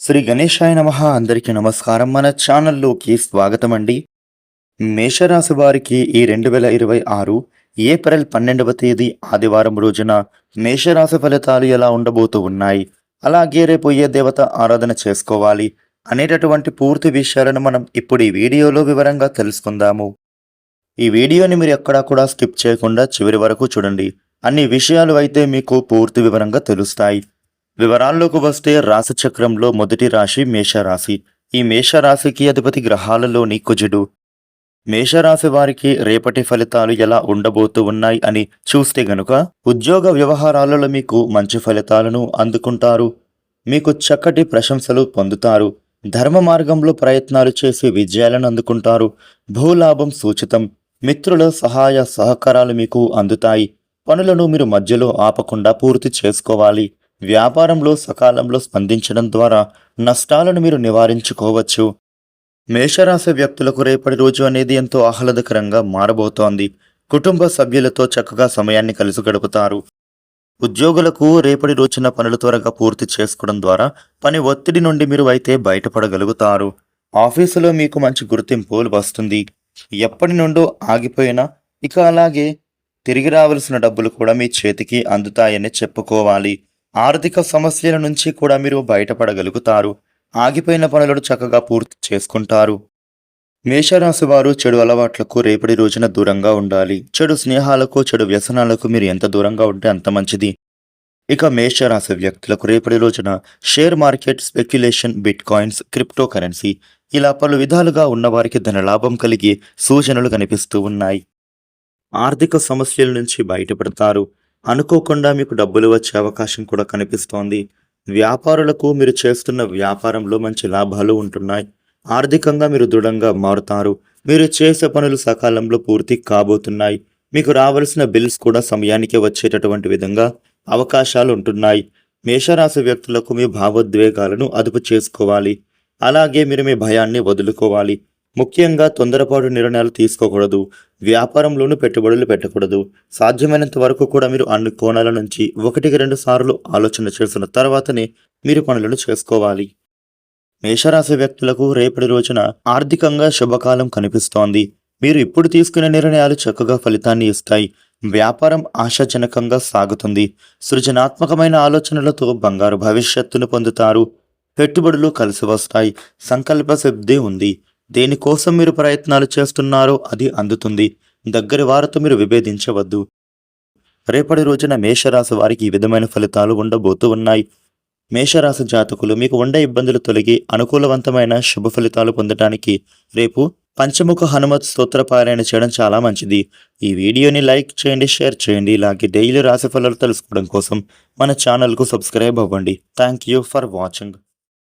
శ్రీ గణేశాయ నమః. అందరికీ నమస్కారం. మన ఛానల్లోకి స్వాగతం అండి. మేషరాశి వారికి ఈ 2026 ఏప్రిల్ 12వ తేదీ ఆదివారం రోజున మేషరాశి ఫలితాలు ఎలా ఉండబోతూ ఉన్నాయి, అలాగే రేపు ఏ దేవత ఆరాధన చేసుకోవాలి అనేటటువంటి పూర్తి విషయాలను మనం ఇప్పుడు ఈ వీడియోలో వివరంగా తెలుసుకుందాము. ఈ వీడియోని మీరు ఎక్కడా కూడా స్కిప్ చేయకుండా చివరి వరకు చూడండి. అన్ని విషయాలు అయితే మీకు పూర్తి వివరంగా తెలుస్తాయి. వివరాల్లోకి వస్తే రాశి చక్రంలో మొదటి రాశి మేషరాశి. ఈ మేషరాశికి అధిపతి గ్రహాలలోని కుజుడు. మేషరాశి వారికి రేపటి ఫలితాలు ఎలా ఉండబోతూ ఉన్నాయి అని చూస్తే గనుక, ఉద్యోగ వ్యవహారాలలో మీకు మంచి ఫలితాలను అందుకుంటారు. మీకు చక్కటి ప్రశంసలు పొందుతారు. ధర్మ మార్గంలో ప్రయత్నాలు చేసి విజయాలను అందుకుంటారు. భూలాభం సూచితం. మిత్రుల సహాయ సహకారాలు మీకు అందుతాయి. పనులను మీరు మధ్యలో ఆపకుండా పూర్తి చేసుకోవాలి. వ్యాపారంలో సకాలంలో స్పందించడం ద్వారా నష్టాలను మీరు నివారించుకోవచ్చు. మేషరాశి వ్యక్తులకు రేపటి రోజు అనేది ఎంతో ఆహ్లాదకరంగా మారబోతోంది. కుటుంబ సభ్యులతో చక్కగా సమయాన్ని కలిసి గడుపుతారు. ఉద్యోగులకు రేపటి రోజున పనులు త్వరగా పూర్తి చేసుకోవడం ద్వారా పని ఒత్తిడి నుండి మీరు అయితే బయటపడగలుగుతారు. ఆఫీసులో మీకు మంచి గుర్తింపు వస్తుంది. ఎప్పటి నుండో ఆగిపోయినా ఇక అలాగే తిరిగి రావాల్సిన డబ్బులు కూడా మీ చేతికి అందుతాయని చెప్పుకోవాలి. ఆర్థిక సమస్యల నుంచి కూడా మీరు బయటపడగలుగుతారు. ఆగిపోయిన పనులను చక్కగా పూర్తి చేసుకుంటారు. మేషరాశి వారు చెడు అలవాట్లకు రేపటి రోజున దూరంగా ఉండాలి. చెడు స్నేహాలకు, చెడు వ్యసనాలకు మీరు ఎంత దూరంగా ఉంటే అంత మంచిది. ఇక మేషరాశి వ్యక్తులకు రేపటి రోజున share market, speculation, bit coins, crypto currency ఇలా పలు విధాలుగా ఉన్నవారికి ధనలాభం కలిగి సూచనలు కనిపిస్తూ ఉన్నాయి. ఆర్థిక సమస్యల నుంచి బయటపడతారు. అనుకోకుండా మీకు డబ్బులు వచ్చే అవకాశం కూడా కనిపిస్తోంది. వ్యాపారులకు మీరు చేస్తున్న వ్యాపారంలో మంచి లాభాలు ఉంటున్నాయి. ఆర్థికంగా మీరు దృఢంగా మారుతారు. మీరు చేసే పనులు సకాలంలో పూర్తి కాబోతున్నాయి. మీకు రావాల్సిన బిల్స్ కూడా సమయానికి వచ్చేటటువంటి విధంగా అవకాశాలు ఉంటున్నాయి. మేషరాశి వ్యక్తులకు మీ భావోద్వేగాలను అదుపు చేసుకోవాలి. అలాగే మీరు మీ భయాన్ని వదులుకోవాలి. ముఖ్యంగా తొందరపాటు నిర్ణయాలు తీసుకోకూడదు. వ్యాపారంలోనూ పెట్టుబడులు పెట్టకూడదు. సాధ్యమైనంత వరకు కూడా మీరు అన్ని కోణాల నుంచి 1-2 సార్లు ఆలోచన చేసిన తర్వాతనే మీరు పనులను చేసుకోవాలి. మేషరాశి వ్యక్తులకు రేపటి రోజున ఆర్థికంగా శుభకాలం కనిపిస్తోంది. మీరు ఇప్పుడు తీసుకునే నిర్ణయాలు చక్కగా ఫలితాన్ని ఇస్తాయి. వ్యాపారం ఆశాజనకంగా సాగుతుంది. సృజనాత్మకమైన ఆలోచనలతో బంగారు భవిష్యత్తును పొందుతారు. పెట్టుబడులు కలిసి వస్తాయి. సంకల్ప సిద్ధి ఉంది. దేనికోసం మీరు ప్రయత్నాలు చేస్తున్నారో అది అందుతుంది. దగ్గరి వారితో మీరు విభేదించవద్దు. రేపటి రోజున మేషరాశి వారికి ఈ విధమైన ఫలితాలు ఉండబోతూ ఉన్నాయి. మేషరాశి జాతకులు మీకు ఉండే ఇబ్బందులు తొలగి అనుకూలవంతమైన శుభ ఫలితాలు పొందడానికి రేపు పంచముఖ హనుమత్ స్తోత్ర పారాయణ చేయడం చాలా మంచిది. ఈ వీడియోని లైక్ చేయండి, షేర్ చేయండి. ఇలాగే డైలీ రాశి ఫలాలు తెలుసుకోవడం కోసం మన ఛానల్కు సబ్స్క్రైబ్ అవ్వండి. Thank you for watching.